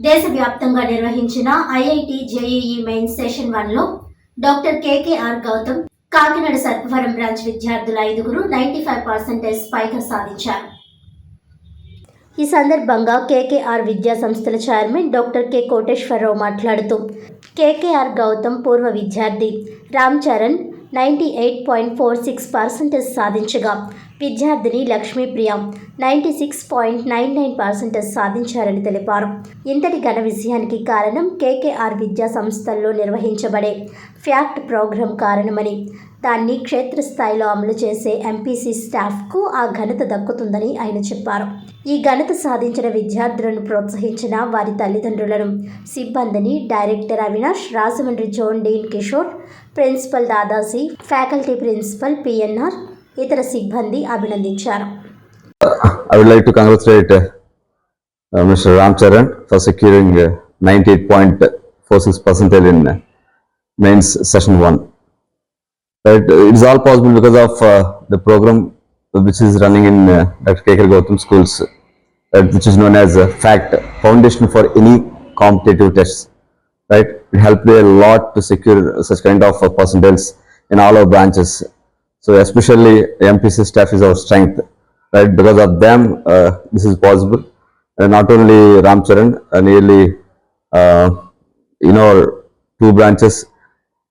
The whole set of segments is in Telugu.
దేశవ్యాప్తంగా నిర్వహించిన ఐఐటి జేఈఈ మెయిన్స్ సెషన్ 1లో doctor KKR Gautam Kakinada Sarpavaram branch విద్యార్థుల 5గురు 95% పైగా సాధించారు. ఈ సందర్భంగా కేకేఆర్ విద్యా సంస్థల చైర్మన్ డాక్టర్ కె కోటేశ్వరరావు మాట్లాడుతూ కేకేఆర్ గౌతమ్ పూర్వ విద్యార్థి రామ్ చరణ్ 98.46% సాధించగా విద్యార్థిని లక్ష్మీప్రియ 96.99% సాధించారని తెలిపారు. ఇంతటి ఘన విజయానికి కారణం కేకేఆర్ విద్యా సంస్థల్లో నిర్వహించబడే ఫ్యాక్ట్ ప్రోగ్రాం కారణమని, దాన్ని క్షేత్రస్థాయిలో అమలు చేసే ఎంపీసీ స్టాఫ్కు ఆ ఘనత దక్కుతుందని ఆయన చెప్పారు. ఈ ఘనత సాధించిన విద్యార్థులను ప్రోత్సహించిన వారి తల్లిదండ్రులను, సిబ్బందిని director Avinash, Rajahmundry zone dean Kishore, principal Dadasi, faculty principal PNR, ఇతర సిబ్బంది అభినందించారు. I would like to congratulate Mr. Ram Charan for securing 98.46% in mains session 1. Right, it is all possible because of the program which is running in Dr. KK Gautam schools, which is known as FACT, Foundation for Any Competitive Tests. Right, it helped a lot to secure such kind of percentiles in all our branches. So especially MPC staff is our strength. Right, because of them this is possible. Not only Ram Charan, nearly in our 2 branches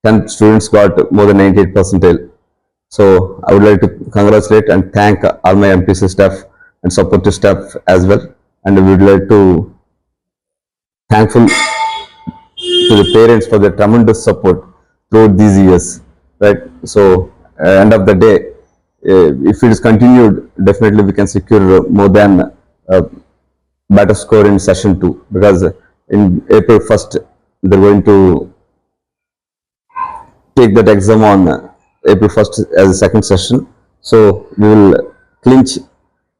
10 students got more than 98%. So I would like to congratulate and thank all my MPC staff and supportive staff as well, and we would like to thankful to the parents for their tremendous support throughout these years. Right, so end of the day, if it is continued, definitely we can secure more than better score in session 2, because in April 1st they're going to take that exam on April 1st as a second session. So we will clinch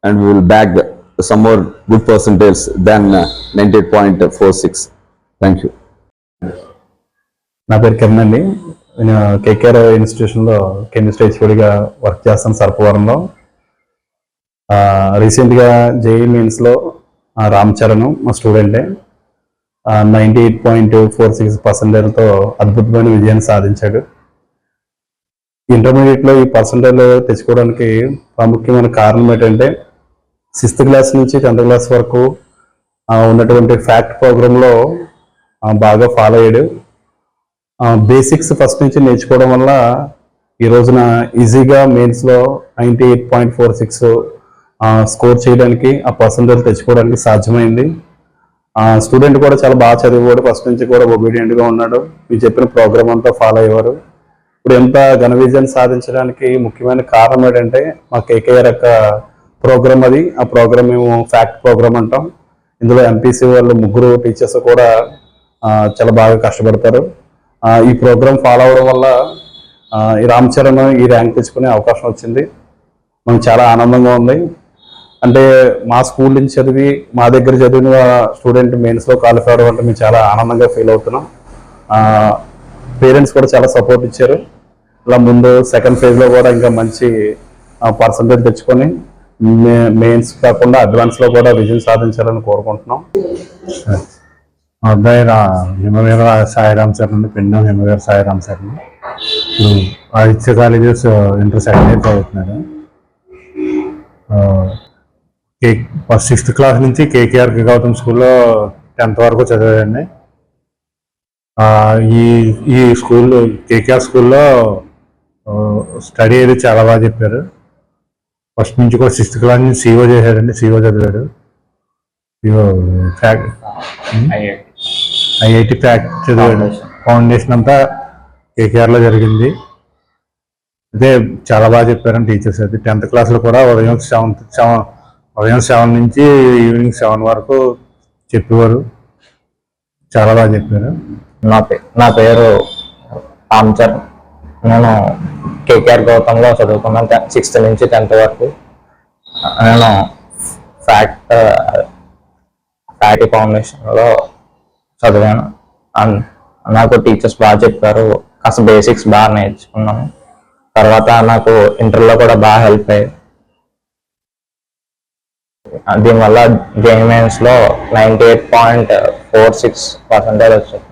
and we will bag some more good percentages than 98.46. Thank you. నా పేరు కిరణ్ అండి. నేను కేకేఆర్ ఇన్స్టిట్యూషన్లో కెమిస్ట్రీ హెచ్ఓడిగా వర్క్ చేస్తాను సర్పవరంలో. రీసెంట్గా జేఈ మెయిన్స్లో రామ్ చరణ్ మా స్టూడెంటే 98.46%తో అద్భుతమైన విజయాన్ని సాధించాడు. ఇంటర్మీడియట్లో ఈ పర్సంటేజ్ తెచ్చుకోవడానికి ప్రాముఖ్యమైన కారణం ఏంటంటే 6th క్లాస్ నుంచి 10th క్లాస్ వరకు ఉన్నటువంటి ఫ్యాక్ట్ ప్రోగ్రాంలో బాగా ఫాలో అయ్యాడు. బేసిక్స్ ఫస్ట్ నుంచి నేర్చుకోవడం వల్ల ఈ రోజున ఈజీగా మెయిన్స్లో 98.46 స్కోర్ చేయడానికి, ఆ పర్సంటేజ్ తెచ్చుకోవడానికి సాధ్యమైంది. స్టూడెంట్ కూడా చాలా బాగా చదివేవాడు, ఫస్ట్ నుంచి కూడా ఒబీడియంట్గా ఉన్నాడు, మీరు చెప్పిన ప్రోగ్రామ్ అంతా ఫాలో అయ్యేవారు. ఇప్పుడు ఎంత ఘన విజయాన్ని సాధించడానికి ముఖ్యమైన కారణం ఏంటంటే మా కేకేఆర్ యొక్క ప్రోగ్రామ్ అది. ఆ ప్రోగ్రామ్ మేము ఫ్యాక్ట్ ప్రోగ్రామ్ అంటాం. ఇందులో ఎంపీసీ వాళ్ళు 3 టీచర్స్ కూడా చాలా బాగా కష్టపడతారు. ఈ ప్రోగ్రామ్ ఫాలో అవడం వల్ల ఈ రామ్ చరణ్ ఈ ర్యాంక్ తెచ్చుకునే అవకాశం వచ్చింది. మనకు చాలా ఆనందంగా ఉంది. అంటే మా స్కూల్ నుంచి చదివి మా దగ్గర చదివిన స్టూడెంట్ మెయిన్స్లో క్వాలిఫై అవ్వడం అంటే మేము చాలా ఆనందంగా ఫీల్ అవుతున్నాం. పేరెంట్స్ కూడా చాలా సపోర్ట్ ఇచ్చారు. ఇలా ముందు సెకండ్ ఫేజ్లో కూడా ఇంకా మంచి పర్సంటేజ్ తెచ్చుకొని మెయిన్స్ కాకుండా అడ్వాన్స్లో కూడా విజయం సాధించాలని కోరుకుంటున్నాం. మా అబ్బాయి హిమవీర సాయిరామ్ సార్ నుండి పిండం హిమవీర సాయిరామ్ సార్ ఇప్పుడు Aditya colleges inter second year చదువుతున్నారు. 6th క్లాస్ నుంచి కేకేఆర్ గౌతమ్ స్కూల్లో 10th వరకు చదివాడండి. ఈ స్కూల్ కేకేఆర్ స్కూల్లో స్టడీ అయితే చాలా బాగా చెప్పారు. ఫస్ట్ నుంచి కూడా 6th క్లాస్ నుంచి సిఓ చేశాడండి, సిఓ చదివాడు. ఐఐటి ఫ్యాక్ట్ చదివాడు. ఫౌండేషన్ అంతా కేకేఆర్లో జరిగింది. అయితే చాలా బాగా చెప్పారండి టీచర్స్. అయితే 10th క్లాస్లో కూడా ఉదయం 7 నుంచి ఈవినింగ్ 7 వరకు చెప్పేవారు. చాలా బాగా చెప్పారు. నా పేరు రామ్ చరణ్. నేను కేకేఆర్ గౌతంలో చదువుకున్నాను 6th నుంచి 10th వరకు. నేను ఫ్యాక్ట్ ఫౌండేషన్లో చదివాను. నాకు టీచర్స్ బాగా చెప్పారు, కాస్త బేసిక్స్ బాగా నేర్చుకున్నాను. తర్వాత నాకు ఇంటర్లో కూడా బాగా హెల్ప్ అయ్యాయి. దీనివల్ల JEE Mains లో 98.46% వచ్చాయి.